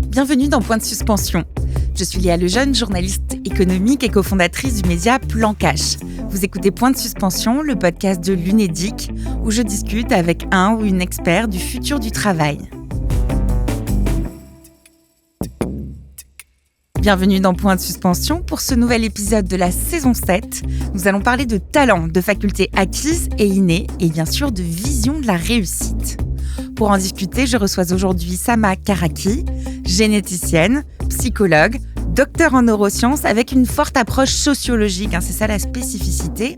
Bienvenue dans Point de Suspension. Je suis Léa Lejeune, journaliste économique et cofondatrice du média Plan Cash. Vous écoutez Point de Suspension, le podcast de l'Unédic, où je discute avec un ou une expert du futur du travail. Bienvenue dans Point de Suspension. Pour ce nouvel épisode de la saison 7, nous allons parler de talent, de facultés acquises et innées, et bien sûr de vision de la réussite. Pour en discuter, je reçois aujourd'hui Sama Karaki, généticienne, psychologue, docteur en neurosciences avec une forte approche sociologique, c'est ça la spécificité.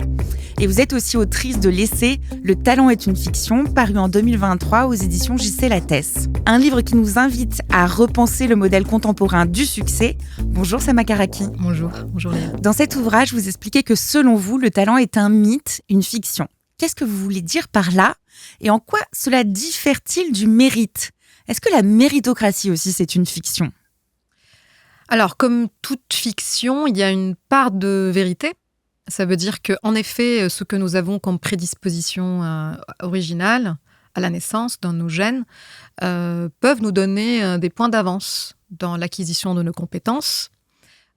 Et vous êtes aussi autrice de l'essai « Le talent est une fiction » paru en 2023 aux éditions J.C. Lattès. Un livre qui nous invite à repenser le modèle contemporain du succès. Bonjour Sama Karaki. Bonjour Léa. Dans cet ouvrage, vous expliquez que selon vous, le talent est un mythe, une fiction. Qu'est-ce que vous voulez dire par là ? Et en quoi cela diffère-t-il du mérite ? Est-ce que la méritocratie aussi, c'est une fiction ? Alors, comme toute fiction, il y a une part de vérité. Ça veut dire qu'en effet, ce que nous avons comme prédisposition originale à la naissance, dans nos gènes, peuvent nous donner des points d'avance dans l'acquisition de nos compétences.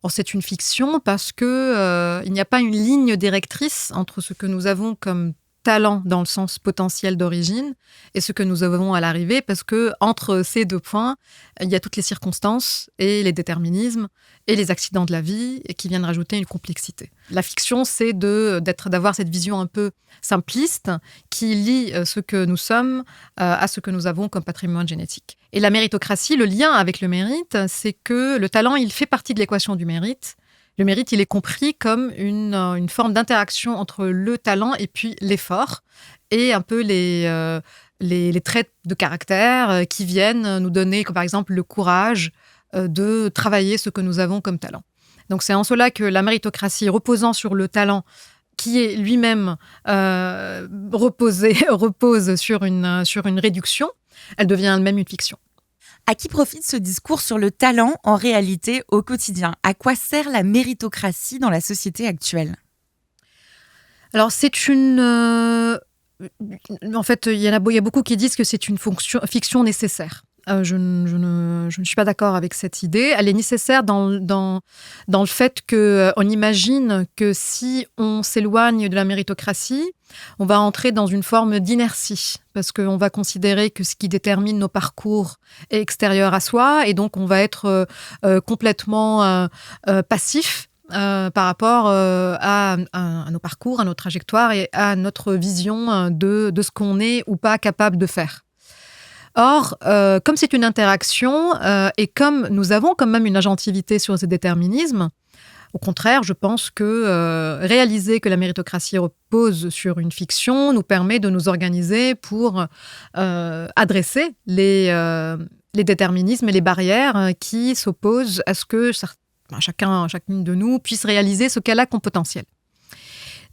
Or, c'est une fiction parce qu'il n'y a pas une ligne directrice entre ce que nous avons comme talent dans le sens potentiel d'origine et ce que nous avons à l'arrivée, parce que entre ces deux points, il y a toutes les circonstances et les déterminismes et les accidents de la vie qui viennent rajouter une complexité. La fiction, c'est d'avoir cette vision un peu simpliste qui lie ce que nous sommes à ce que nous avons comme patrimoine génétique. Et la méritocratie, le lien avec le mérite, c'est que le talent, il fait partie de l'équation du mérite. Le mérite, il est compris comme une forme d'interaction entre le talent et puis l'effort et un peu les traits de caractère qui viennent nous donner, comme par exemple, le courage de travailler ce que nous avons comme talent. Donc, c'est en cela que la méritocratie, reposant sur le talent, qui est lui-même repose sur une réduction, elle devient elle-même une fiction. À qui profite ce discours sur le talent en réalité au quotidien ? À quoi sert la méritocratie dans la société actuelle ? Alors, en fait, il y a beaucoup qui disent que c'est une fiction nécessaire. Je ne suis pas d'accord avec cette idée. Elle est nécessaire dans le fait qu'on imagine que si on s'éloigne de la méritocratie, on va entrer dans une forme d'inertie, parce qu'on va considérer que ce qui détermine nos parcours est extérieur à soi, et donc on va être complètement passif par rapport à nos parcours, à nos trajectoires et à notre vision de ce qu'on est ou pas capable de faire. Or, comme c'est une interaction et comme nous avons quand même une agentivité sur ces déterminismes, au contraire, je pense que réaliser que la méritocratie repose sur une fiction nous permet de nous organiser pour adresser les déterminismes et les barrières qui s'opposent à ce que chacune de nous puisse réaliser ce qu'elle a comme potentiel.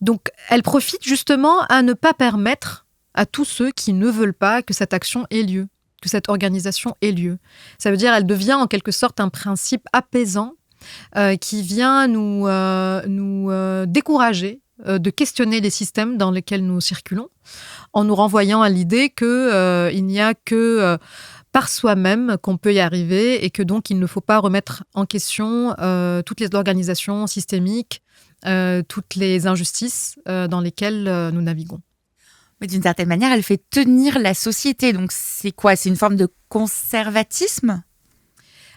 Donc, elle profite justement à ne pas permettre à tous ceux qui ne veulent pas que cette action ait lieu, que cette organisation ait lieu. Ça veut dire qu'elle devient en quelque sorte un principe apaisant qui vient nous décourager de questionner les systèmes dans lesquels nous circulons, en nous renvoyant à l'idée qu'il n'y a que par soi-même qu'on peut y arriver et que donc il ne faut pas remettre en question toutes les organisations systémiques, toutes les injustices dans lesquelles nous naviguons. Mais d'une certaine manière, elle fait tenir la société. Donc c'est quoi ? C'est une forme de conservatisme ?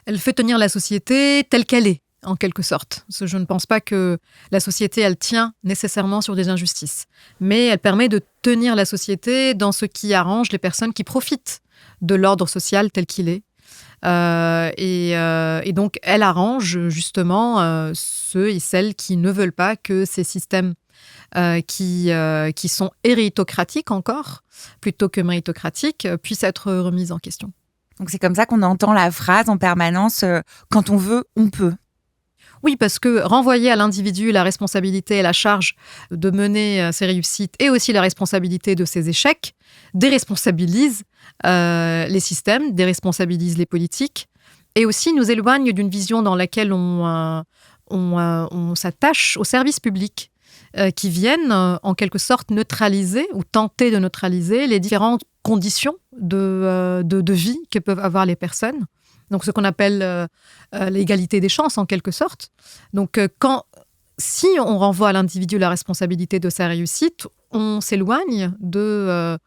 Elle fait tenir la société telle qu'elle est, en quelque sorte. Parce que je ne pense pas que la société, elle tient nécessairement sur des injustices. Mais elle permet de tenir la société dans ce qui arrange les personnes qui profitent de l'ordre social tel qu'il est. Et donc, elle arrange justement ceux et celles qui ne veulent pas que ces systèmes qui sont héritocratiques encore, plutôt que méritocratiques, puissent être remises en question. Donc c'est comme ça qu'on entend la phrase en permanence quand on veut, on peut. Oui, parce que renvoyer à l'individu la responsabilité et la charge de mener ses réussites et aussi la responsabilité de ses échecs déresponsabilise les systèmes, déresponsabilise les politiques et aussi nous éloigne d'une vision dans laquelle on s'attache au service public qui viennent en quelque sorte neutraliser ou tenter de neutraliser les différentes conditions de vie que peuvent avoir les personnes. Donc, ce qu'on appelle l'égalité des chances, en quelque sorte. Donc, si on renvoie à l'individu la responsabilité de sa réussite, on s'éloigne de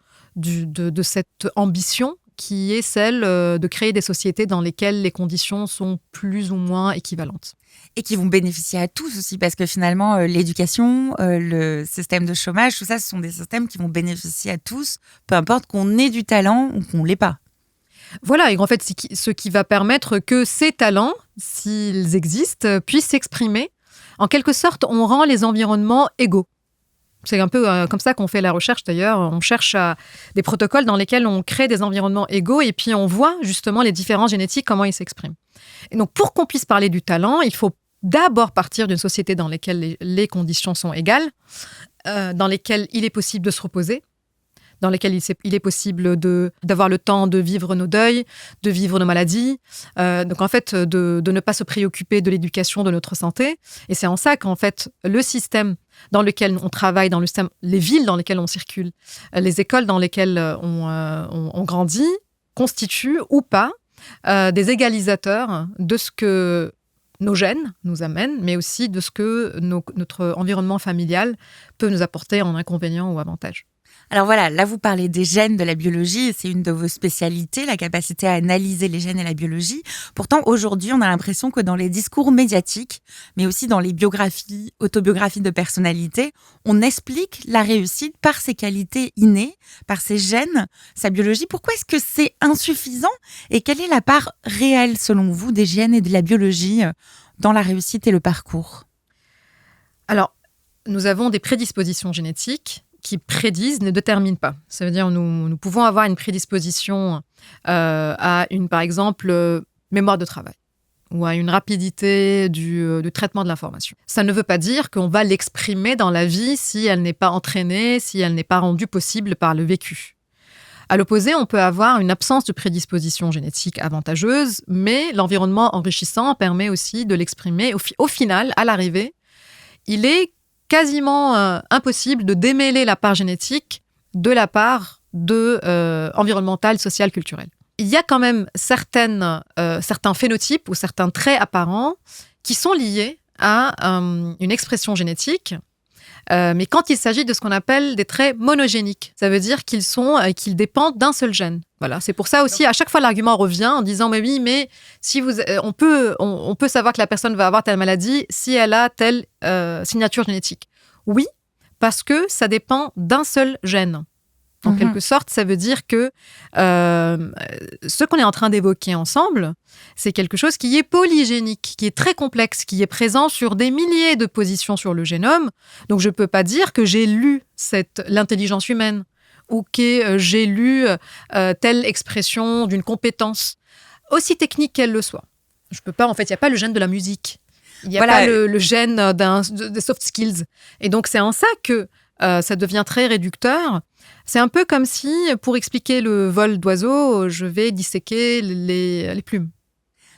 cette ambition qui est celle de créer des sociétés dans lesquelles les conditions sont plus ou moins équivalentes. Et qui vont bénéficier à tous aussi, parce que finalement, l'éducation, le système de chômage, tout ça, ce sont des systèmes qui vont bénéficier à tous, peu importe qu'on ait du talent ou qu'on ne l'ait pas. Voilà, et en fait, ce qui va permettre que ces talents, s'ils existent, puissent s'exprimer. En quelque sorte, on rend les environnements égaux. C'est un peu comme ça qu'on fait la recherche d'ailleurs. On cherche des protocoles dans lesquels on crée des environnements égaux et puis on voit justement les différences génétiques, comment ils s'expriment. Et donc, pour qu'on puisse parler du talent, il faut d'abord partir d'une société dans laquelle les conditions sont égales, dans lesquelles il est possible de se reposer, dans lesquelles il est possible d'avoir le temps de vivre nos deuils, de vivre nos maladies, donc en fait de ne pas se préoccuper de l'éducation, de notre santé. Et c'est en ça qu'en fait le système dans lequel on travaille, dans le système, les villes dans lesquelles on circule, les écoles dans lesquelles on grandit, constituent ou pas des égalisateurs de ce que nos gènes nous amènent, mais aussi de ce que notre environnement familial peut nous apporter en inconvénients ou avantages. Alors voilà, là vous parlez des gènes, de la biologie, et c'est une de vos spécialités, la capacité à analyser les gènes et la biologie. Pourtant, aujourd'hui, on a l'impression que dans les discours médiatiques, mais aussi dans les biographies, autobiographies de personnalités, on explique la réussite par ses qualités innées, par ses gènes, sa biologie. Pourquoi est-ce que c'est insuffisant? Et quelle est la part réelle, selon vous, des gènes et de la biologie dans la réussite et le parcours? Alors, nous avons des prédispositions génétiques qui prédisent, ne déterminent pas. Ça veut dire nous pouvons avoir une prédisposition à par exemple, mémoire de travail ou à une rapidité du traitement de l'information. Ça ne veut pas dire qu'on va l'exprimer dans la vie si elle n'est pas entraînée, si elle n'est pas rendue possible par le vécu. À l'opposé, on peut avoir une absence de prédisposition génétique avantageuse, mais l'environnement enrichissant permet aussi de l'exprimer. Au final, à l'arrivée, il est quasiment impossible de démêler la part génétique de la part environnementale, sociale, culturelle. Il y a quand même certains phénotypes ou certains traits apparents qui sont liés à une expression génétique, mais quand il s'agit de ce qu'on appelle des traits monogéniques, ça veut dire qu'ils dépendent d'un seul gène. Voilà, c'est pour ça aussi, à chaque fois, l'argument revient en disant mais oui, mais si on peut savoir que la personne va avoir telle maladie si elle a telle signature génétique. Oui, parce que ça dépend d'un seul gène. En quelque sorte, ça veut dire que ce qu'on est en train d'évoquer ensemble, c'est quelque chose qui est polygénique, qui est très complexe, qui est présent sur des milliers de positions sur le génome. Donc, je ne peux pas dire que j'ai lu l'intelligence humaine ou que j'ai lu telle expression d'une compétence, aussi technique qu'elle le soit. Je peux pas, en fait, il n'y a pas le gène de la musique. Il n'y a pas le gène des soft skills. Et donc, c'est en ça que ça devient très réducteur. C'est un peu comme si, pour expliquer le vol d'oiseaux, je vais disséquer les plumes.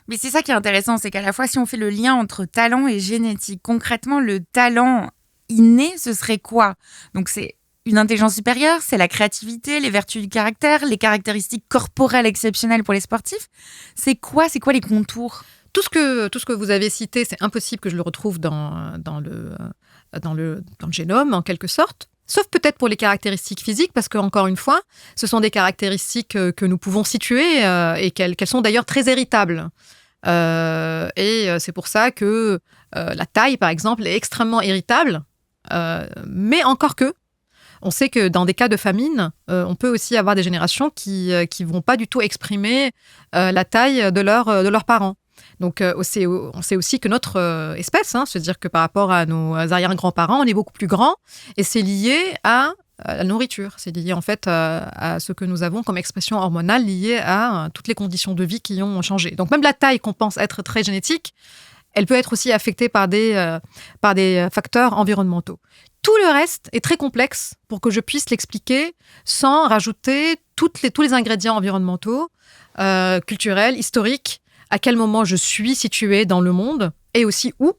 Mais c'est ça qui est intéressant, c'est qu'à la fois, si on fait le lien entre talent et génétique, concrètement, le talent inné, ce serait quoi? Donc, c'est une intelligence supérieure, c'est la créativité, les vertus du caractère, les caractéristiques corporelles exceptionnelles pour les sportifs. C'est quoi les contours? Tout ce que vous avez cité, c'est impossible que je le retrouve dans le génome, en quelque sorte. Sauf peut-être pour les caractéristiques physiques, parce qu'encore une fois, ce sont des caractéristiques que nous pouvons situer et qu'elles sont d'ailleurs très héritables. Et c'est pour ça que la taille, par exemple, est extrêmement héritable. Mais encore que, on sait que dans des cas de famine, on peut aussi avoir des générations qui vont pas du tout exprimer la taille de leurs parents. Donc, on sait aussi que notre espèce, c'est-à-dire que par rapport à nos arrière-grands-parents, on est beaucoup plus grand et c'est lié à la nourriture. C'est lié en fait à ce que nous avons comme expression hormonale liée à toutes les conditions de vie qui ont changé. Donc, même la taille qu'on pense être très génétique, elle peut être aussi affectée par des facteurs environnementaux. Tout le reste est très complexe pour que je puisse l'expliquer sans rajouter tous les ingrédients environnementaux, culturels, historiques, à quel moment je suis située dans le monde et aussi où,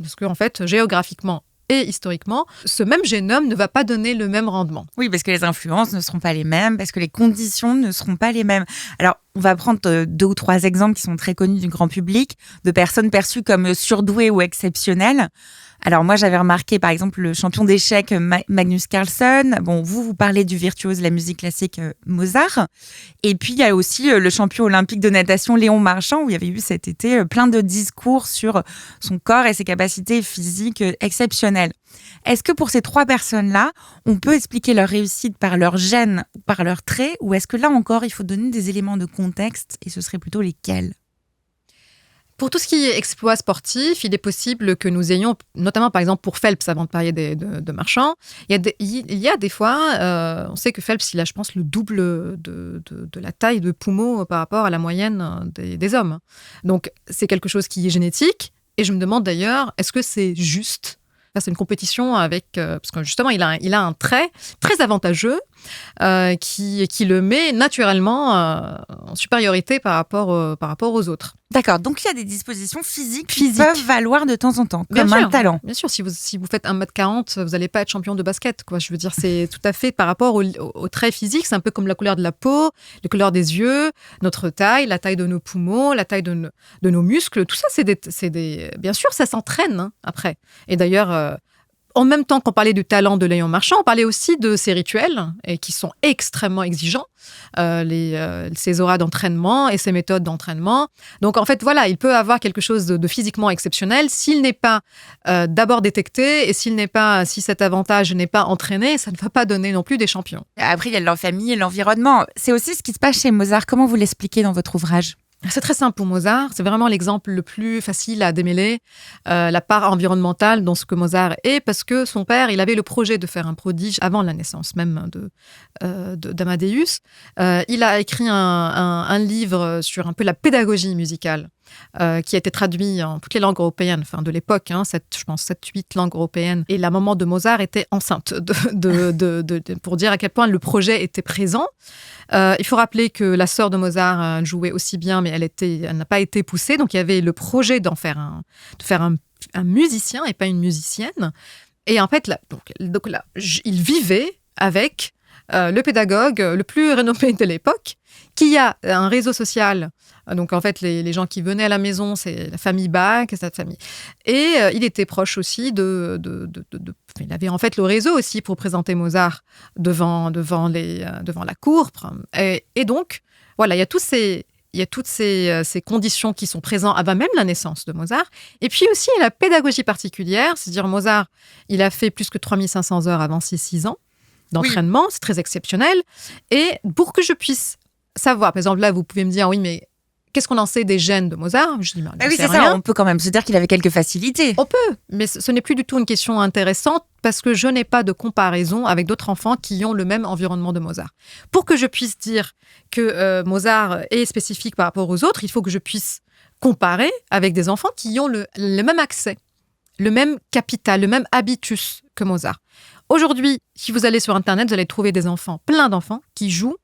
parce qu'en fait, géographiquement, et historiquement, ce même génome ne va pas donner le même rendement. Oui, parce que les influences ne seront pas les mêmes, parce que les conditions ne seront pas les mêmes. Alors, on va prendre 2 ou 3 exemples qui sont très connus du grand public, de personnes perçues comme surdouées ou exceptionnelles. Alors moi, j'avais remarqué, par exemple, le champion d'échecs Magnus Carlsen. Bon, vous parlez du virtuose de la musique classique Mozart. Et puis, il y a aussi le champion olympique de natation Léon Marchand, où il y avait eu cet été plein de discours sur son corps et ses capacités physiques exceptionnelles. Est-ce que pour ces 3 personnes-là, on peut expliquer leur réussite par leurs gènes ou par leurs traits, ou est-ce que là encore, il faut donner des éléments de contexte, et ce serait plutôt lesquels ? Pour tout ce qui est exploit sportif, il est possible que nous ayons, notamment par exemple pour Phelps, avant de parler de Marchand, il y a des fois, on sait que Phelps, il a, je pense, le double de la taille de poumon par rapport à la moyenne des hommes. Donc, c'est quelque chose qui est génétique. Et je me demande d'ailleurs, est-ce que c'est juste ? Là, c'est une compétition avec... parce que justement, il a un trait très avantageux qui le met naturellement en supériorité par rapport aux autres. D'accord, donc il y a des dispositions physiques qui peuvent valoir de temps en temps, comme un talent. Bien sûr, si vous faites 1m40, vous n'allez pas être champion de basket, quoi. Je veux dire, c'est tout à fait par rapport au trait physique, c'est un peu comme la couleur de la peau, la couleur des yeux, notre taille, la taille de nos poumons, la taille de nos muscles. Tout ça, c'est des... Bien sûr, ça s'entraîne hein, après. Et d'ailleurs... En même temps qu'on parlait du talent de Léon Marchand, on parlait aussi de ses rituels, et qui sont extrêmement exigeants, ses auras d'entraînement et ses méthodes d'entraînement. Donc, en fait, voilà, il peut avoir quelque chose de physiquement exceptionnel. S'il n'est pas d'abord détecté et si cet avantage n'est pas entraîné, ça ne va pas donner non plus des champions. Après, il y a leur famille et l'environnement. C'est aussi ce qui se passe chez Mozart. Comment vous l'expliquez dans votre ouvrage ? C'est très simple pour Mozart. C'est vraiment l'exemple le plus facile à démêler, la part environnementale dans ce que Mozart est, parce que son père, il avait le projet de faire un prodige avant la naissance même d'Amadeus. Il a écrit un livre sur un peu la pédagogie musicale, qui a été traduit en toutes les langues européennes, enfin de l'époque, je pense 7-8 langues européennes. Et la maman de Mozart était enceinte pour dire à quel point le projet était présent. Il faut rappeler que la sœur de Mozart jouait aussi bien, mais elle n'a pas été poussée. Donc, il y avait le projet de faire un musicien et pas une musicienne. Et en fait, il vivait avec le pédagogue le plus renommé de l'époque, qui a un réseau social. Donc, en fait, les gens qui venaient à la maison, c'est la famille Bach, cette famille. Et il était proche aussi il avait en fait le réseau aussi pour présenter Mozart devant la cour. Et donc, voilà, il y a toutes ces conditions qui sont présentes avant même la naissance de Mozart. Et puis aussi, il y a la pédagogie particulière. C'est-à-dire, Mozart, il a fait plus que 3500 heures avant ses 6 ans d'entraînement. Oui. C'est très exceptionnel. Et pour que je puisse savoir, par exemple, là, vous pouvez me dire, oui, mais qu'est-ce qu'on en sait des gènes de Mozart ? Je dis, oui, c'est rien. Ça, on peut quand même se dire qu'il avait quelques facilités. On peut, mais ce n'est plus du tout une question intéressante parce que je n'ai pas de comparaison avec d'autres enfants qui ont le même environnement de Mozart. Pour que je puisse dire que Mozart est spécifique par rapport aux autres, il faut que je puisse comparer avec des enfants qui ont le même accès, le même capital, le même habitus que Mozart. Aujourd'hui, si vous allez sur Internet, vous allez trouver plein d'enfants qui jouent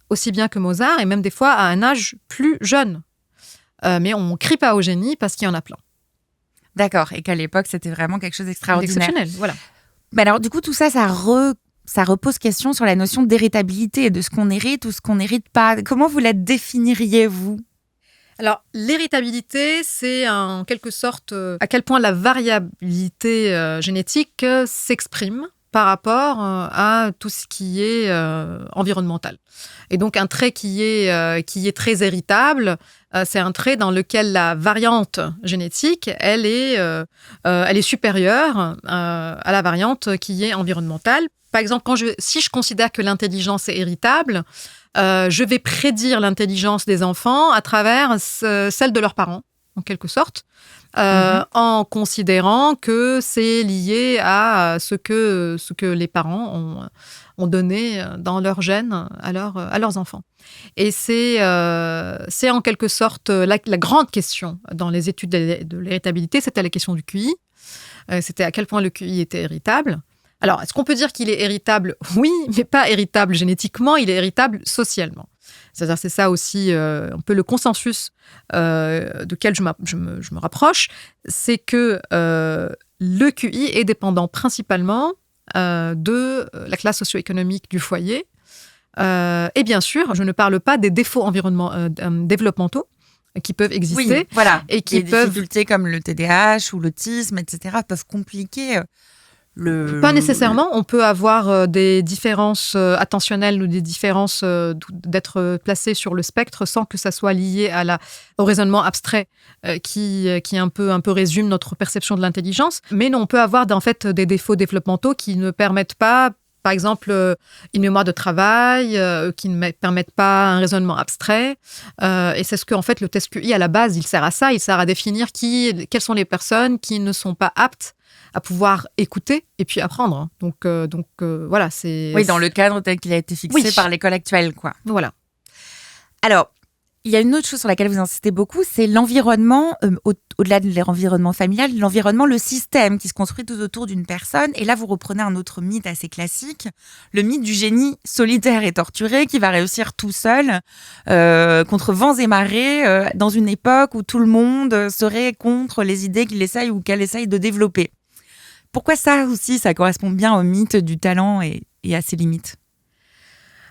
aussi bien que Mozart, et même des fois à un âge plus jeune. Mais on ne crie pas au génie parce qu'il y en a plein. D'accord, et qu'à l'époque, c'était vraiment quelque chose d'extraordinaire. Exceptionnel, voilà. Mais alors, du coup, tout ça, ça repose question sur la notion d'héritabilité, de ce qu'on hérite ou ce qu'on n'hérite pas. Comment vous la définiriez, vous ? Alors, l'héritabilité, c'est en quelque sorte à quel point la variabilité génétique s'exprime par rapport à tout ce qui est environnemental. Et donc, un trait qui est très héritable, c'est un trait dans lequel la variante génétique, elle est supérieure à la variante qui est environnementale. Par exemple, si je considère que l'intelligence est héritable, je vais prédire l'intelligence des enfants à travers celle de leurs parents, en quelque sorte. En considérant que c'est lié à ce que les parents ont donné dans leurs gènes à leurs enfants. Et c'est en quelque sorte la grande question dans les études de l'héritabilité, c'était la question du QI. C'était à quel point le QI était héritable. Alors, est-ce qu'on peut dire qu'il est héritable ? Oui, mais pas héritable génétiquement, il est héritable socialement. C'est-à-dire, c'est ça aussi, un peu le consensus duquel je me rapproche, c'est que le QI est dépendant principalement de la classe socio-économique du foyer. Et bien sûr, je ne parle pas des défauts développementaux qui peuvent exister. Oui, voilà. Et qui des peuvent... difficultés comme le TDAH ou l'autisme, etc., peuvent compliquer Pas nécessairement. On peut avoir des différences attentionnelles ou des différences d'être placé sur le spectre sans que ça soit lié au raisonnement abstrait qui un peu résume notre perception de l'intelligence. Mais non, on peut avoir en fait des défauts développementaux qui ne permettent pas, par exemple, une mémoire de travail, qui ne permettent pas un raisonnement abstrait. Et c'est ce que, en fait, le test QI, à la base, il sert à ça. Il sert à définir quelles sont les personnes qui ne sont pas aptes à pouvoir écouter et puis apprendre. Donc voilà, c'est... Oui, dans le cadre tel qu'il a été fixé par l'école actuelle, quoi. Voilà. Alors, il y a une autre chose sur laquelle vous insistez beaucoup, c'est l'environnement, au-delà de l'environnement familial, l'environnement, le système qui se construit tout autour d'une personne. Et là, vous reprenez un autre mythe assez classique, le mythe du génie solitaire et torturé qui va réussir tout seul, contre vents et marées, dans une époque où tout le monde serait contre les idées qu'il essaye ou qu'elle essaye de développer. Pourquoi ça aussi, ça correspond bien au mythe du talent et à ses limites ?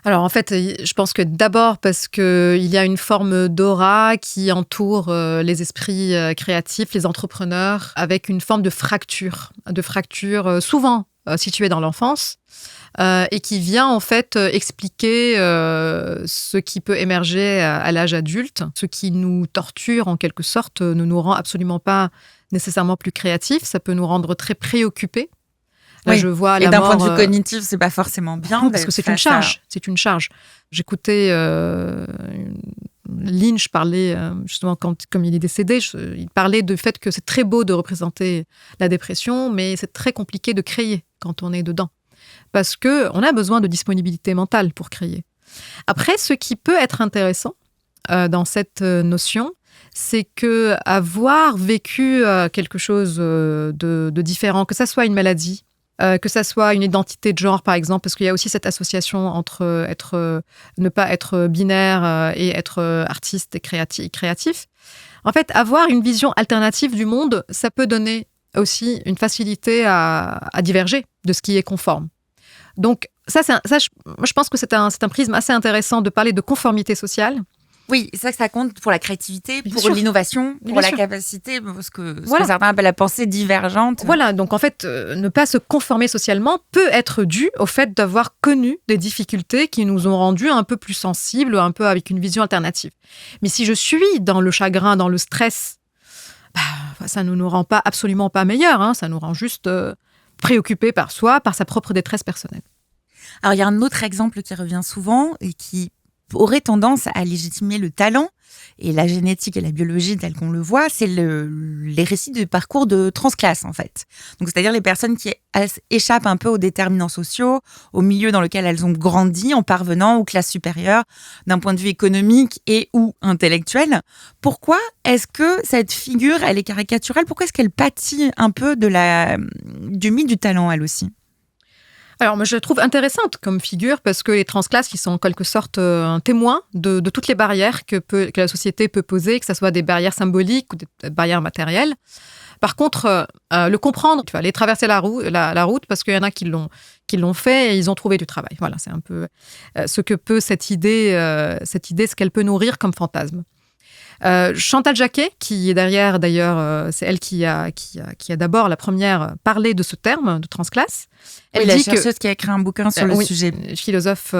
Alors en fait, je pense que d'abord parce qu'il y a une forme d'aura qui entoure les esprits créatifs, les entrepreneurs, avec une forme de fracture souvent située dans l'enfance et qui vient en fait expliquer ce qui peut émerger à l'âge adulte, ce qui nous torture en quelque sorte, ne nous rend absolument pas nécessairement plus créatifs, ça peut nous rendre très préoccupés. Là, oui. Je vois et d'un mort, point de vue cognitif, c'est pas forcément bien. Non, parce que c'est une charge. C'est une charge. J'écoutais Lynch parler, justement, comme il est décédé, il parlait du fait que c'est très beau de représenter la dépression, mais c'est très compliqué de créer quand on est dedans. Parce qu'on a besoin de disponibilité mentale pour créer. Après, ce qui peut être intéressant dans cette notion, c'est qu'avoir vécu quelque chose de différent, que ça soit une maladie, que ça soit une identité de genre, par exemple, parce qu'il y a aussi cette association entre ne pas être binaire et être artiste et créatif. En fait, avoir une vision alternative du monde, ça peut donner aussi une facilité à diverger de ce qui est conforme. Donc, je pense que c'est un prisme assez intéressant de parler de conformité sociale. Oui, c'est ça que ça compte pour la créativité, Bien pour sûr. l'innovation, pour la capacité, ce que certains appellent la pensée divergente. Voilà, donc en fait, ne pas se conformer socialement peut être dû au fait d'avoir connu des difficultés qui nous ont rendus un peu plus sensibles, un peu avec une vision alternative. Mais si je suis dans le chagrin, dans le stress, ça ne nous rend pas absolument pas meilleurs, hein, ça nous rend juste préoccupés par soi, par sa propre détresse personnelle. Alors, il y a un autre exemple qui revient souvent et qui aurait tendance à légitimer le talent et la génétique et la biologie telle qu'on le voit, c'est les récits de parcours de transclasse, en fait. Donc, c'est-à-dire les personnes qui échappent un peu aux déterminants sociaux, au milieu dans lequel elles ont grandi en parvenant aux classes supérieures d'un point de vue économique et ou intellectuel. Pourquoi est-ce que cette figure, elle est caricaturale ? Pourquoi est-ce qu'elle pâtit un peu du mythe du talent, elle aussi ? Alors, moi, je la trouve intéressante comme figure parce que les transclasses, qui sont en quelque sorte un témoin de toutes les barrières que la société peut poser, que ce soit des barrières symboliques ou des barrières matérielles. Par contre, le comprendre, tu vas aller traverser la route parce qu'il y en a qui l'ont fait et ils ont trouvé du travail. Voilà, c'est un peu ce que peut cette idée, ce qu'elle peut nourrir comme fantasme. Chantal Jacquet, qui est derrière, d'ailleurs, c'est elle qui a d'abord la première parlé de ce terme de transclasse. Elle dit la chercheuse qui a écrit un bouquin sur le sujet. Philosophe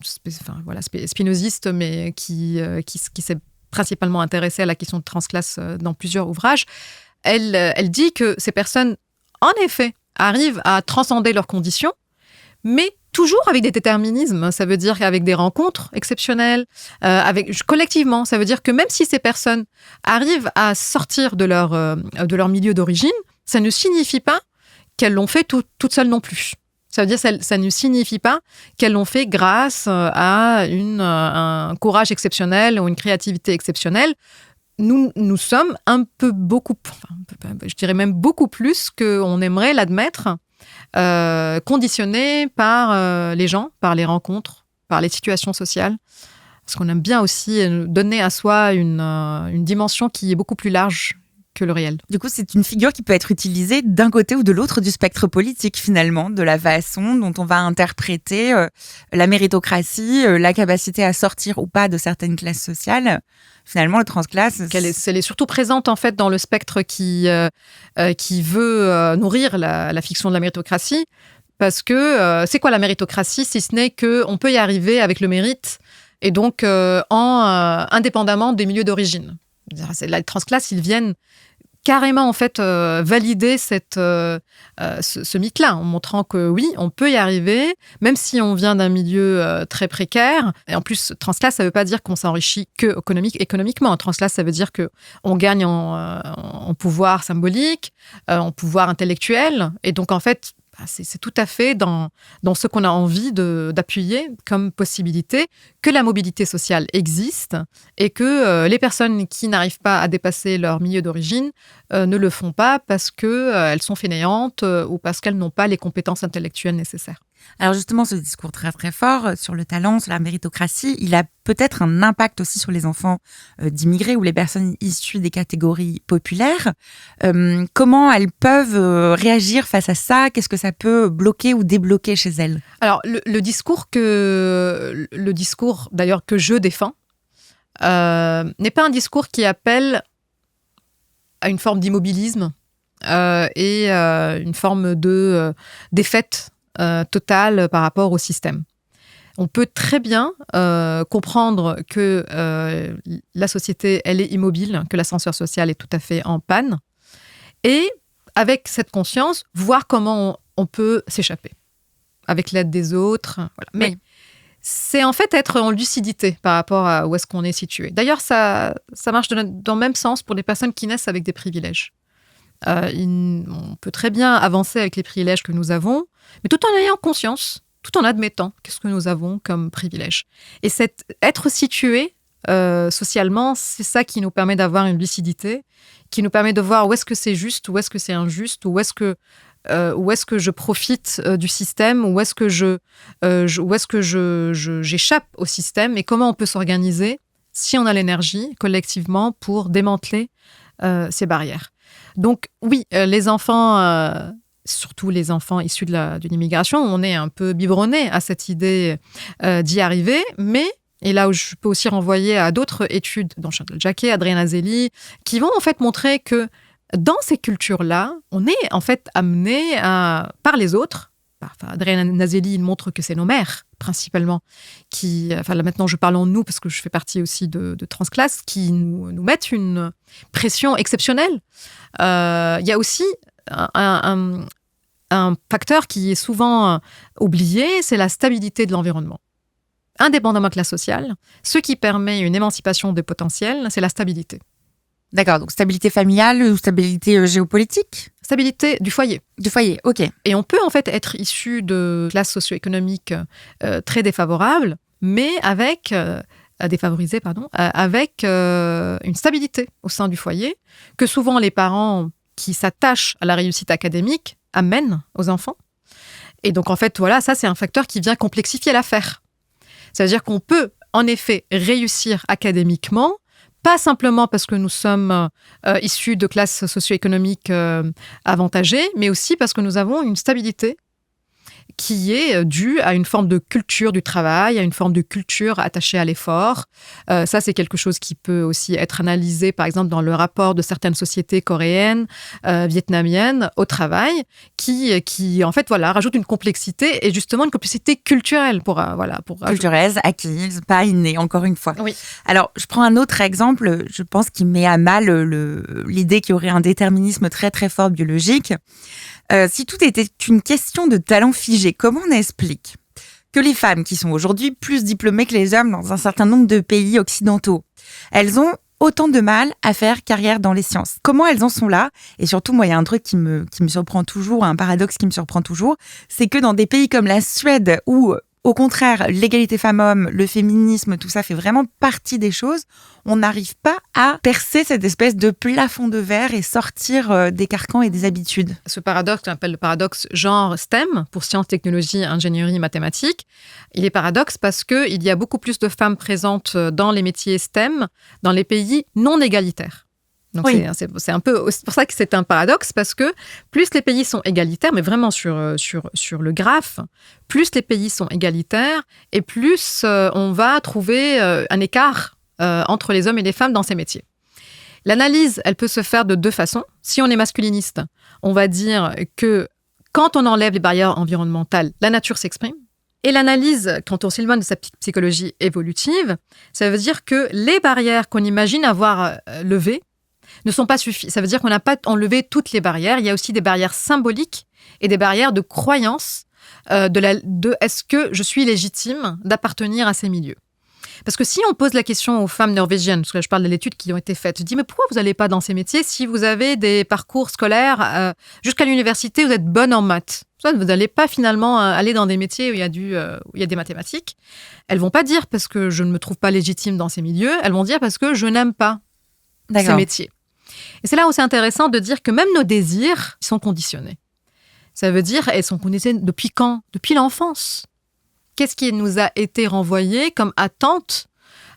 spinoziste, mais qui s'est principalement intéressée à la question de transclasse dans plusieurs ouvrages. Elle dit que ces personnes, en effet, arrivent à transcender leurs conditions, mais toujours avec des déterminismes. Ça veut dire qu'avec des rencontres exceptionnelles, collectivement. Ça veut dire que même si ces personnes arrivent à sortir de leur milieu d'origine, ça ne signifie pas qu'elles l'ont fait toutes seules non plus. Ça veut dire que ça ne signifie pas qu'elles l'ont fait grâce à un courage exceptionnel ou une créativité exceptionnelle. Nous sommes je dirais même beaucoup plus qu'on aimerait l'admettre, conditionnés par les gens, par les rencontres, par les situations sociales. Parce qu'on aime bien aussi donner à soi une dimension qui est beaucoup plus large que le réel. Du coup, c'est une figure qui peut être utilisée d'un côté ou de l'autre du spectre politique, finalement, de la façon dont on va interpréter la méritocratie, la capacité à sortir ou pas de certaines classes sociales. Finalement, le transclasse... Elle est surtout présente, en fait, dans le spectre qui veut nourrir la fiction de la méritocratie. Parce que c'est quoi la méritocratie, si ce n'est qu'on peut y arriver avec le mérite et donc indépendamment des milieux d'origine. Les transclasses, ils viennent carrément en fait valider ce mythe-là, en montrant que oui, on peut y arriver, même si on vient d'un milieu très précaire. Et en plus, transclasse, ça ne veut pas dire qu'on s'enrichit que économiquement. Transclasse, ça veut dire qu'on gagne en pouvoir symbolique, en pouvoir intellectuel. Et donc, en fait, c'est tout à fait dans ce qu'on a envie d'appuyer comme possibilité, que la mobilité sociale existe et que les personnes qui n'arrivent pas à dépasser leur milieu d'origine ne le font pas parce qu'elles sont fainéantes ou parce qu'elles n'ont pas les compétences intellectuelles nécessaires. Alors justement, ce discours très très fort sur le talent, sur la méritocratie, il a peut-être un impact aussi sur les enfants d'immigrés ou les personnes issues des catégories populaires. Comment elles peuvent réagir face à ça ? Qu'est-ce que ça peut bloquer ou débloquer chez elles ? Alors le discours d'ailleurs que je défends n'est pas un discours qui appelle à une forme d'immobilisme et une forme de défaite totale par rapport au système. On peut très bien comprendre que la société, elle est immobile, que l'ascenseur social est tout à fait en panne, et avec cette conscience, voir comment on peut s'échapper, avec l'aide des autres. Voilà. Mais oui. C'est en fait être en lucidité par rapport à où est-ce qu'on est situé. D'ailleurs, ça marche dans le même sens pour les personnes qui naissent avec des privilèges. On peut très bien avancer avec les privilèges que nous avons, mais tout en ayant conscience, tout en admettant qu'est-ce que nous avons comme privilège. Et être situé socialement, c'est ça qui nous permet d'avoir une lucidité, qui nous permet de voir où est-ce que c'est juste, où est-ce que c'est injuste, où est-ce que je profite du système, où est-ce que j'échappe au système et comment on peut s'organiser si on a l'énergie collectivement pour démanteler ces barrières. Donc oui, les enfants, surtout les enfants issus d'une immigration, on est un peu biberonnés à cette idée d'y arriver, mais, et là où je peux aussi renvoyer à d'autres études, dont Chantal Jacquet, Adrienne Azelli, qui vont en fait montrer que dans ces cultures-là, on est en fait amené par les autres. Adrienne Azelli, il montre que c'est nos mères, principalement, là maintenant je parle en nous parce que je fais partie aussi de Transclasse, qui nous mettent une pression exceptionnelle. Il y a aussi un facteur qui est souvent oublié, c'est la stabilité de l'environnement. Indépendamment de classe sociale, ce qui permet une émancipation des potentiels, c'est la stabilité. D'accord, donc stabilité familiale ou stabilité géopolitique ? Stabilité du foyer. Du foyer, ok. Et on peut en fait être issu de classes socio-économiques très défavorables, mais avec défavorisées, avec une stabilité au sein du foyer, que souvent les parents qui s'attachent à la réussite académique amènent aux enfants. Et donc en fait, voilà, ça c'est un facteur qui vient complexifier l'affaire. C'est-à-dire qu'on peut en effet réussir académiquement, pas simplement parce que nous sommes issus de classes socio-économiques avantagées, mais aussi parce que nous avons une stabilité qui est due à une forme de culture du travail, à une forme de culture attachée à l'effort. Ça, c'est quelque chose qui peut aussi être analysé, par exemple, dans le rapport de certaines sociétés coréennes, vietnamiennes au travail, qui en fait, voilà, rajoute une complexité et justement une complexité culturelle culturelle, acquise, pas innée, encore une fois. Oui. Alors, je prends un autre exemple, je pense qu'il met à mal l'idée qu'il y aurait un déterminisme très très fort biologique. Si tout était une question de talent figé, comment on explique que les femmes qui sont aujourd'hui plus diplômées que les hommes dans un certain nombre de pays occidentaux, elles ont autant de mal à faire carrière dans les sciences? Comment elles en sont là? Et surtout, moi, il y a un truc qui me surprend toujours, un paradoxe qui me surprend toujours, c'est que dans des pays comme la Suède, où au contraire, l'égalité femmes-hommes, le féminisme, tout ça fait vraiment partie des choses, on n'arrive pas à percer cette espèce de plafond de verre et sortir des carcans et des habitudes. Ce paradoxe, qu'on appelle le paradoxe genre STEM, pour sciences, technologies, ingénierie, mathématiques, il est paradoxe parce qu'il y a beaucoup plus de femmes présentes dans les métiers STEM dans les pays non égalitaires. Donc Oui. c'est un peu c'est pour ça que c'est un paradoxe, parce que plus les pays sont égalitaires, mais vraiment sur le graphe, plus les pays sont égalitaires et plus on va trouver un écart entre les hommes et les femmes dans ces métiers. L'analyse, elle peut se faire de deux façons. Si on est masculiniste, on va dire que quand on enlève les barrières environnementales, la nature s'exprime. Et l'analyse, quand on s'éloigne de sa psychologie évolutive, ça veut dire que les barrières qu'on imagine avoir levées ne sont pas suffisantes. Ça veut dire qu'on n'a pas enlevé toutes les barrières. Il y a aussi des barrières symboliques et des barrières de croyance de est-ce que je suis légitime d'appartenir à ces milieux. Parce que si on pose la question aux femmes norvégiennes, parce que là je parle de l'étude qui ont été faites, je dis mais pourquoi vous n'allez pas dans ces métiers si vous avez des parcours scolaires jusqu'à l'université, vous êtes bonne en maths. Soit vous n'allez pas finalement aller dans des métiers où il y a des mathématiques. Elles vont pas dire parce que je ne me trouve pas légitime dans ces milieux, elles vont dire parce que je n'aime pas ces métiers. Et c'est là où c'est intéressant de dire que même nos désirs sont conditionnés. Ça veut dire, elles sont conditionnés depuis quand ? Depuis l'enfance. Qu'est-ce qui nous a été renvoyé comme attente ?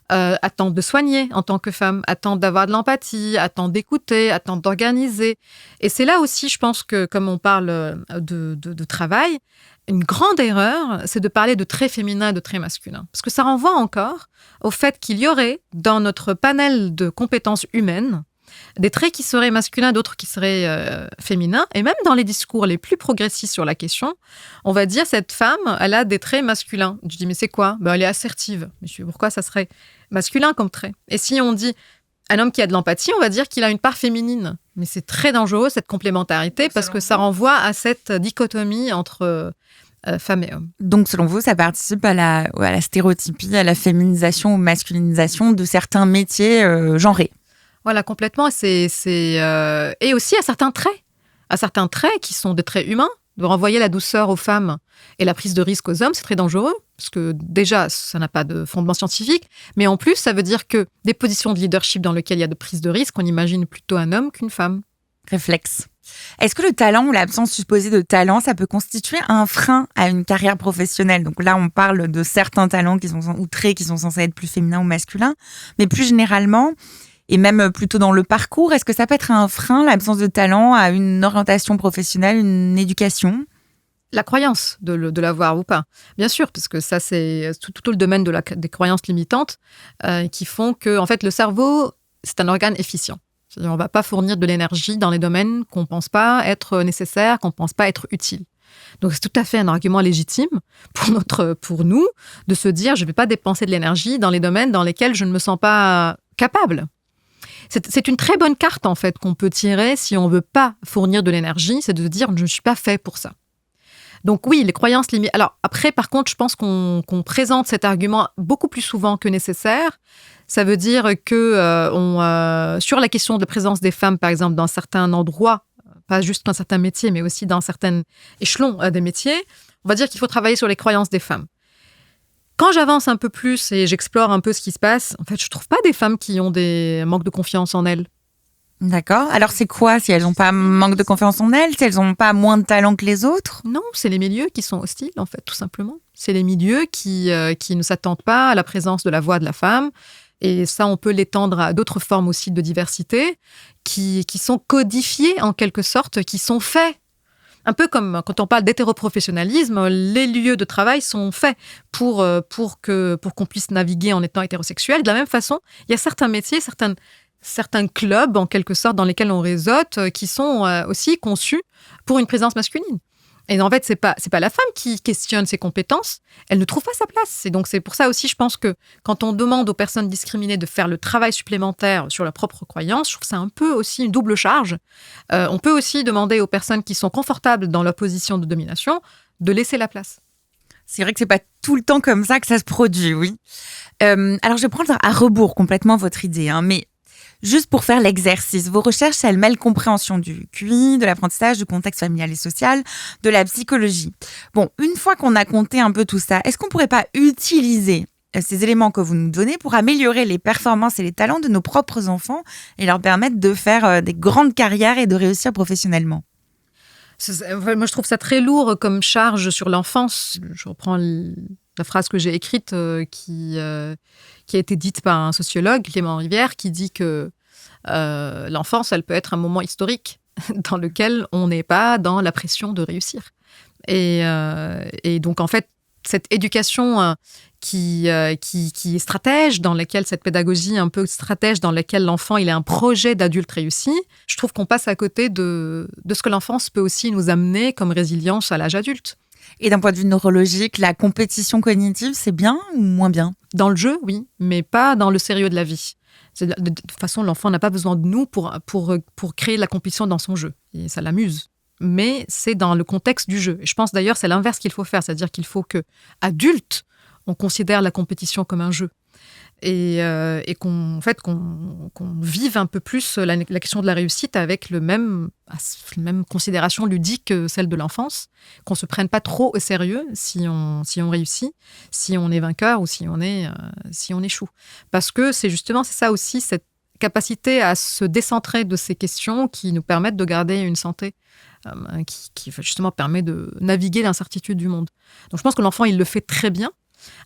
Attente de soigner en tant que femme, attente d'avoir de l'empathie, attente d'écouter, attente d'organiser. Et c'est là aussi, je pense que, comme on parle de travail, une grande erreur, c'est de parler de traits féminins et de traits masculins. Parce que ça renvoie encore au fait qu'il y aurait, dans notre panel de compétences humaines, des traits qui seraient masculins, d'autres qui seraient féminins. Et même dans les discours les plus progressistes sur la question, on va dire cette femme, elle a des traits masculins. Je dis, mais c'est quoi ? Elle est assertive. Mais je dis, pourquoi ça serait masculin comme trait ? Et si on dit un homme qui a de l'empathie, on va dire qu'il a une part féminine. Mais c'est très dangereux, cette complémentarité, parce que ça renvoie à cette dichotomie entre femmes et hommes. Donc, selon vous, ça participe à la stéréotypie, à la féminisation ou masculinisation de certains métiers genrés. Voilà, complètement. Et aussi à certains traits qui sont des traits humains. De renvoyer la douceur aux femmes et la prise de risque aux hommes, c'est très dangereux, parce que déjà, ça n'a pas de fondement scientifique, mais en plus, ça veut dire que des positions de leadership dans lesquelles il y a de prise de risque, on imagine plutôt un homme qu'une femme. Réflexe. Est-ce que le talent ou l'absence supposée de talent, ça peut constituer un frein à une carrière professionnelle ? Donc là, on parle de certains talents ou traits qui sont censés être plus féminins ou masculins, mais plus généralement, et même plutôt dans le parcours, est-ce que ça peut être un frein, l'absence de talent, à une orientation professionnelle, une éducation ? La croyance de l'avoir ou pas. Bien sûr, parce que ça, c'est tout le domaine des croyances limitantes qui font que, en fait, le cerveau, c'est un organe efficient. C'est-à-dire, on ne va pas fournir de l'énergie dans les domaines qu'on ne pense pas être nécessaires, qu'on ne pense pas être utiles. Donc, c'est tout à fait un argument légitime pour nous de se dire, je ne vais pas dépenser de l'énergie dans les domaines dans lesquels je ne me sens pas capable. C'est une très bonne carte, en fait, qu'on peut tirer si on ne veut pas fournir de l'énergie, c'est de dire « je ne suis pas fait pour ça ». Donc oui, les croyances limites. Alors après, par contre, je pense qu'on présente cet argument beaucoup plus souvent que nécessaire. Ça veut dire que sur la question de la présence des femmes, par exemple, dans certains endroits, pas juste dans certains métiers, mais aussi dans certains échelons des métiers, on va dire qu'il faut travailler sur les croyances des femmes. Quand j'avance un peu plus et j'explore un peu ce qui se passe, en fait, je ne trouve pas des femmes qui ont des manques de confiance en elles. D'accord. Alors, c'est quoi si elles n'ont pas manque de confiance en elles, si elles n'ont pas moins de talent que les autres ? Non, c'est les milieux qui sont hostiles, en fait, tout simplement. C'est les milieux qui ne s'attendent pas à la présence de la voix de la femme. Et ça, on peut l'étendre à d'autres formes aussi de diversité qui sont codifiées, en quelque sorte, qui sont faits. Un peu comme quand on parle d'hétéroprofessionnalisme, les lieux de travail sont faits pour qu'on puisse naviguer en étant hétérosexuel. De la même façon, il y a certains métiers, certains clubs, en quelque sorte, dans lesquels on réseaute, qui sont aussi conçus pour une présence masculine. Et en fait, c'est pas la femme qui questionne ses compétences, elle ne trouve pas sa place. Et donc, c'est pour ça aussi, je pense que quand on demande aux personnes discriminées de faire le travail supplémentaire sur leurs propres croyances, je trouve que c'est un peu aussi une double charge. On peut aussi demander aux personnes qui sont confortables dans leur position de domination de laisser la place. C'est vrai que c'est pas tout le temps comme ça que ça se produit, oui. Alors, je vais prendre à rebours complètement votre idée, mais juste pour faire l'exercice, vos recherches, elles mêlent compréhension du QI, de l'apprentissage, du contexte familial et social, de la psychologie. Bon, une fois qu'on a compté un peu tout ça, est-ce qu'on pourrait pas utiliser ces éléments que vous nous donnez pour améliorer les performances et les talents de nos propres enfants et leur permettre de faire des grandes carrières et de réussir professionnellement ? Moi, je trouve ça très lourd comme charge sur l'enfance. Je reprends la phrase que j'ai écrite qui a été dite par un sociologue, Clément Rivière, qui dit que l'enfance, elle peut être un moment historique dans lequel on n'est pas dans la pression de réussir. Et donc, en fait, cette éducation qui est stratège, dans laquelle cette pédagogie un peu stratège, dans laquelle l'enfant il a un projet d'adulte réussi, je trouve qu'on passe à côté de ce que l'enfance peut aussi nous amener comme résilience à l'âge adulte. Et d'un point de vue neurologique, la compétition cognitive, c'est bien ou moins bien ? Dans le jeu, oui, mais pas dans le sérieux de la vie. De toute façon, l'enfant n'a pas besoin de nous pour créer de la compétition dans son jeu. Et ça l'amuse. Mais c'est dans le contexte du jeu. Et je pense d'ailleurs c'est l'inverse qu'il faut faire. C'est-à-dire qu'il faut qu'adulte, on considère la compétition comme un jeu. Et qu'on vive un peu plus la question de la réussite avec la même considération ludique que celle de l'enfance, qu'on ne se prenne pas trop au sérieux si on réussit, si on est vainqueur ou si on échoue. Parce que c'est ça aussi, cette capacité à se décentrer de ces questions qui nous permettent de garder une santé qui justement permet de naviguer l'incertitude du monde. Donc je pense que l'enfant, il le fait très bien.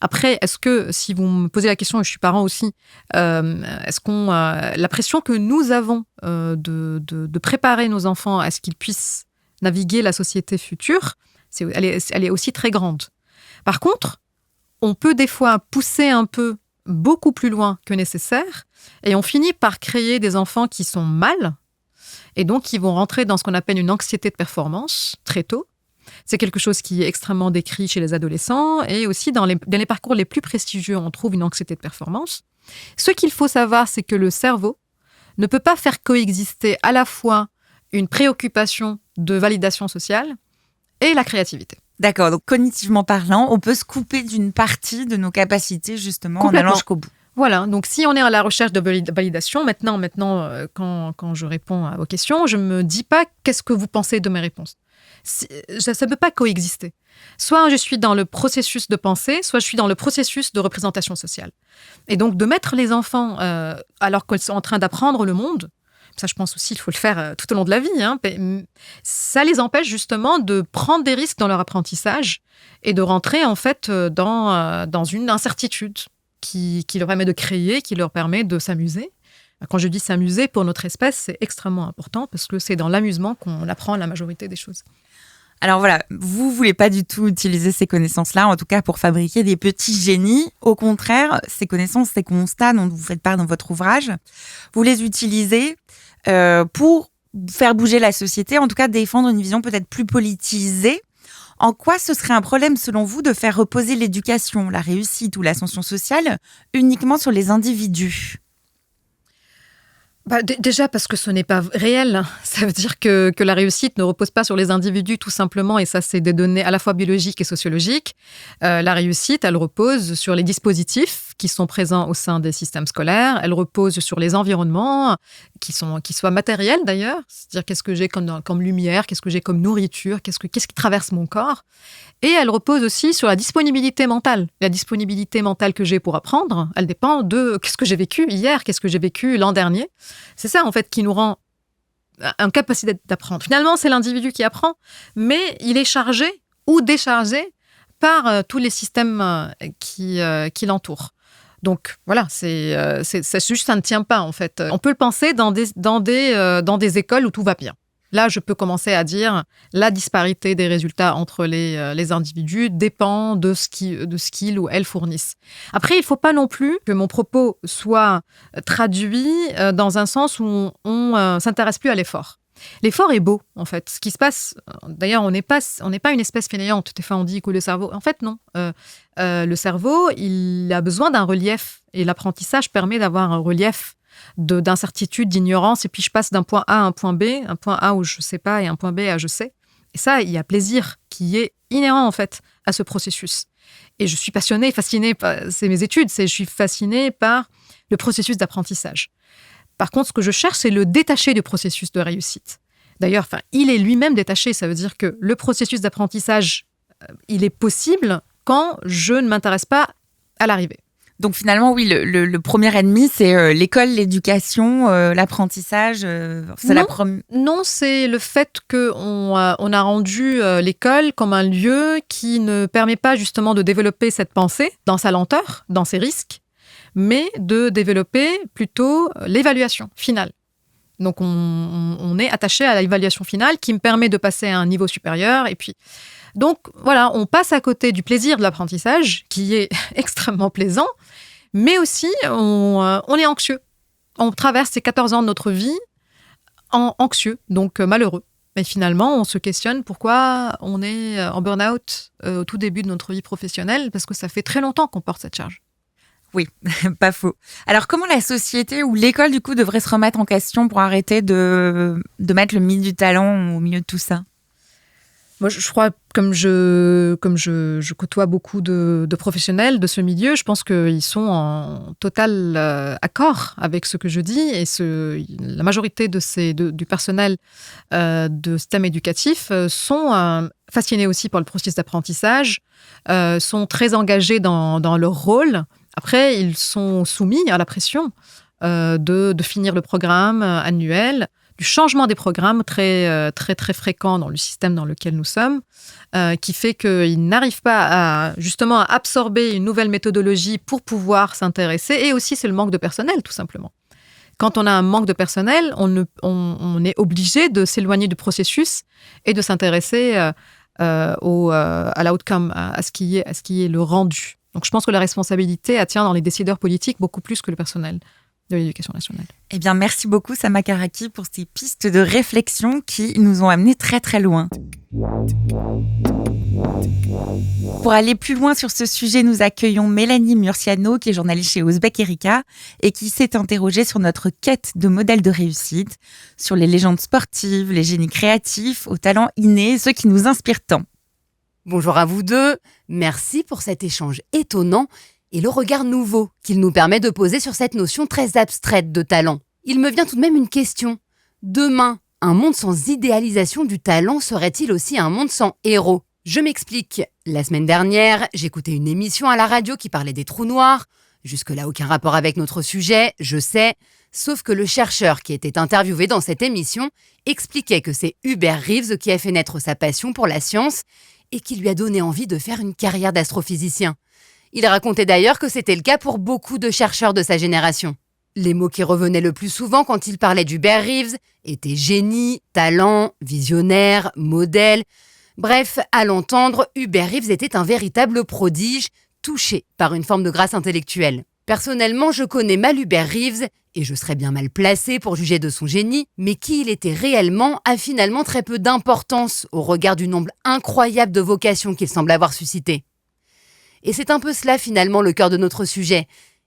Après, est-ce que, si vous me posez la question, et je suis parent aussi, est-ce qu'on la pression que nous avons de préparer nos enfants à ce qu'ils puissent naviguer la société future, elle est aussi très grande. Par contre, on peut des fois pousser un peu beaucoup plus loin que nécessaire et on finit par créer des enfants qui sont mal et donc qui vont rentrer dans ce qu'on appelle une anxiété de performance très tôt. C'est quelque chose qui est extrêmement décrit chez les adolescents et aussi dans les parcours les plus prestigieux, on trouve une anxiété de performance. Ce qu'il faut savoir, c'est que le cerveau ne peut pas faire coexister à la fois une préoccupation de validation sociale et la créativité. D'accord, donc cognitivement parlant, on peut se couper d'une partie de nos capacités justement en allant jusqu'au bout. Voilà, donc si on est à la recherche de validation, maintenant quand je réponds à vos questions, je ne me dis pas qu'est-ce que vous pensez de mes réponses. Ça ne peut pas coexister. Soit je suis dans le processus de pensée, soit je suis dans le processus de représentation sociale. Et donc de mettre les enfants, alors qu'ils sont en train d'apprendre le monde, ça je pense aussi il faut le faire tout au long de la vie, ça les empêche justement de prendre des risques dans leur apprentissage et de rentrer en fait dans une incertitude qui leur permet de créer, qui leur permet de s'amuser. Quand je dis s'amuser, pour notre espèce, c'est extrêmement important parce que c'est dans l'amusement qu'on apprend la majorité des choses. Alors voilà, vous ne voulez pas du tout utiliser ces connaissances-là, en tout cas pour fabriquer des petits génies. Au contraire, ces connaissances, ces constats dont vous faites part dans votre ouvrage, vous les utilisez pour faire bouger la société, en tout cas défendre une vision peut-être plus politisée. En quoi ce serait un problème, selon vous, de faire reposer l'éducation, la réussite ou l'ascension sociale uniquement sur les individus ? Déjà parce que ce n'est pas réel. Ça veut dire que la réussite ne repose pas sur les individus tout simplement, et ça c'est des données à la fois biologiques et sociologiques. La réussite, elle repose sur les dispositifs qui sont présents au sein des systèmes scolaires, elle repose sur les environnements qui soient matériels d'ailleurs, c'est-à-dire qu'est-ce que j'ai comme lumière, qu'est-ce que j'ai comme nourriture, qu'est-ce qui traverse mon corps. Et elle repose aussi sur la disponibilité mentale. La disponibilité mentale que j'ai pour apprendre, elle dépend de qu'est-ce que j'ai vécu hier, qu'est-ce que j'ai vécu l'an dernier. C'est ça, en fait, qui nous rend en capacité d'apprendre. Finalement, c'est l'individu qui apprend, mais il est chargé ou déchargé par tous les systèmes qui l'entourent. Donc, voilà, c'est juste, ça ne tient pas, en fait. On peut le penser dans des écoles où tout va bien. Là, je peux commencer à dire la disparité des résultats entre les individus dépend de ce qu'ils ou elles fournissent. Après, il ne faut pas non plus que mon propos soit traduit dans un sens où on s'intéresse plus à l'effort. L'effort est beau, en fait. Ce qui se passe, d'ailleurs, on n'est pas une espèce fainéante. Des fois, on dit que le cerveau... En fait, non. Le cerveau, il a besoin d'un relief. Et l'apprentissage permet d'avoir un relief d'incertitude, d'ignorance, et puis je passe d'un point A à un point B, un point A où je ne sais pas et un point B à je sais. Et ça, il y a plaisir qui est inhérent en fait à ce processus. Et je suis passionnée, fascinée, c'est mes études, je suis fascinée par le processus d'apprentissage. Par contre, ce que je cherche, c'est le détacher du processus de réussite. D'ailleurs, il est lui-même détaché, ça veut dire que le processus d'apprentissage, il est possible quand je ne m'intéresse pas à l'arrivée. Donc finalement, oui, le premier ennemi, c'est l'école, l'éducation, l'apprentissage. Non, c'est le fait qu'on a rendu l'école comme un lieu qui ne permet pas justement de développer cette pensée dans sa lenteur, dans ses risques, mais de développer plutôt l'évaluation finale. Donc, on est attaché à l'évaluation finale qui me permet de passer à un niveau supérieur. Et puis, donc, voilà, on passe à côté du plaisir de l'apprentissage, qui est extrêmement plaisant, mais aussi, on est anxieux. On traverse ces 14 ans de notre vie anxieux, donc malheureux. Mais finalement, on se questionne pourquoi on est en burn-out au tout début de notre vie professionnelle, parce que ça fait très longtemps qu'on porte cette charge. Oui, pas faux. Alors, comment la société ou l'école, du coup, devrait se remettre en question pour arrêter de mettre le mythe du talent au milieu de tout ça ? Moi, je crois, comme je côtoie beaucoup de professionnels de ce milieu, je pense qu'ils sont en total accord avec ce que je dis. Et la majorité du personnel de système éducatif sont fascinés aussi par le processus d'apprentissage, sont très engagés dans leur rôle. Après, ils sont soumis à la pression de finir le programme annuel, du changement des programmes très, très, très fréquent dans le système dans lequel nous sommes, qui fait qu'ils n'arrivent pas justement à absorber une nouvelle méthodologie pour pouvoir s'intéresser. Et aussi, c'est le manque de personnel, tout simplement. Quand on a un manque de personnel, on est obligé de s'éloigner du processus et de s'intéresser à l'outcome, à ce qui est le rendu. Donc, je pense que la responsabilité, elle tient dans les décideurs politiques beaucoup plus que le personnel de l'éducation nationale. Eh bien, merci beaucoup, Sama Karaki, pour ces pistes de réflexion qui nous ont amenés très, très loin. Pour aller plus loin sur ce sujet, nous accueillons Mélanie Murciano, qui est journaliste chez Uzbek Erika et qui s'est interrogée sur notre quête de modèles de réussite, sur les légendes sportives, les génies créatifs, aux talents innés, ceux qui nous inspirent tant. Bonjour à vous deux, merci pour cet échange étonnant et le regard nouveau qu'il nous permet de poser sur cette notion très abstraite de talent. Il me vient tout de même une question. Demain, un monde sans idéalisation du talent serait-il aussi un monde sans héros ? Je m'explique. La semaine dernière, j'écoutais une émission à la radio qui parlait des trous noirs. Jusque-là, aucun rapport avec notre sujet, je sais. Sauf que le chercheur qui était interviewé dans cette émission expliquait que c'est Hubert Reeves qui a fait naître sa passion pour la science et qui lui a donné envie de faire une carrière d'astrophysicien. Il racontait d'ailleurs que c'était le cas pour beaucoup de chercheurs de sa génération. Les mots qui revenaient le plus souvent quand il parlait d'Hubert Reeves étaient génie, talent, visionnaire, modèle. Bref, à l'entendre, Hubert Reeves était un véritable prodige, touché par une forme de grâce intellectuelle. Personnellement, je connais mal Hubert Reeves, et je serais bien mal placée pour juger de son génie, mais qui il était réellement a finalement très peu d'importance au regard du nombre incroyable de vocations qu'il semble avoir suscité. Et c'est un peu cela finalement le cœur de notre sujet.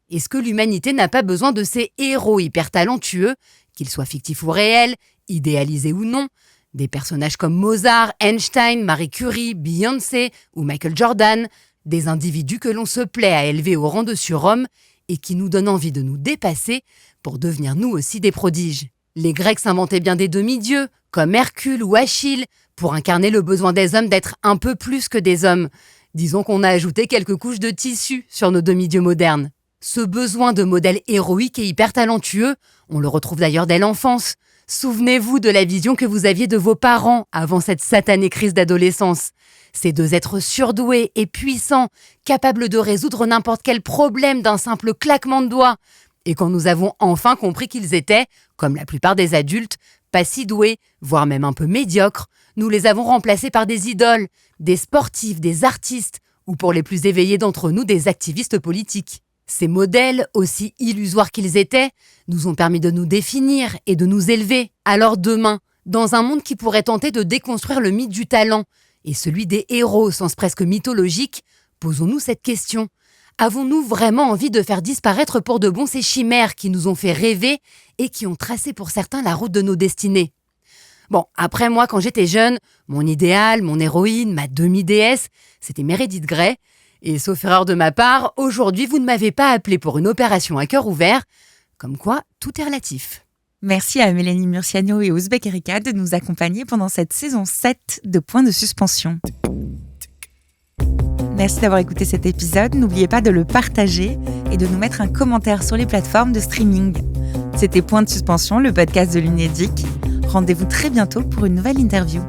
Est-ce que l'humanité n'a pas besoin de ces héros hyper talentueux, qu'ils soient fictifs ou réels, idéalisés ou non, des personnages comme Mozart, Einstein, Marie Curie, Beyoncé ou Michael Jordan, des individus que l'on se plaît à élever au rang de surhomme et qui nous donnent envie de nous dépasser pour devenir nous aussi des prodiges. Les Grecs s'inventaient bien des demi-dieux, comme Hercule ou Achille, pour incarner le besoin des hommes d'être un peu plus que des hommes. Disons qu'on a ajouté quelques couches de tissu sur nos demi-dieux modernes. Ce besoin de modèles héroïques et hyper talentueux, on le retrouve d'ailleurs dès l'enfance. Souvenez-vous de la vision que vous aviez de vos parents avant cette satanée crise d'adolescence. Ces deux êtres surdoués et puissants, capables de résoudre n'importe quel problème d'un simple claquement de doigts. Et quand nous avons enfin compris qu'ils étaient, comme la plupart des adultes, pas si doués, voire même un peu médiocres, nous les avons remplacés par des idoles, des sportifs, des artistes, ou pour les plus éveillés d'entre nous, des activistes politiques. Ces modèles, aussi illusoires qu'ils étaient, nous ont permis de nous définir et de nous élever. Alors demain, dans un monde qui pourrait tenter de déconstruire le mythe du talent et celui des héros au sens presque mythologique, posons-nous cette question. Avons-nous vraiment envie de faire disparaître pour de bon ces chimères qui nous ont fait rêver et qui ont tracé pour certains la route de nos destinées ? Bon, après moi, quand j'étais jeune, mon idéal, mon héroïne, ma demi-déesse, c'était Meredith Grey. Et sauf erreur de ma part, aujourd'hui, vous ne m'avez pas appelé pour une opération à cœur ouvert. Comme quoi, tout est relatif. Merci à Mélanie Murciano et Uzbek Erika de nous accompagner pendant cette saison 7 de Point de suspension. Merci d'avoir écouté cet épisode. N'oubliez pas de le partager et de nous mettre un commentaire sur les plateformes de streaming. C'était Point de suspension, le podcast de l'Unédic. Rendez-vous très bientôt pour une nouvelle interview.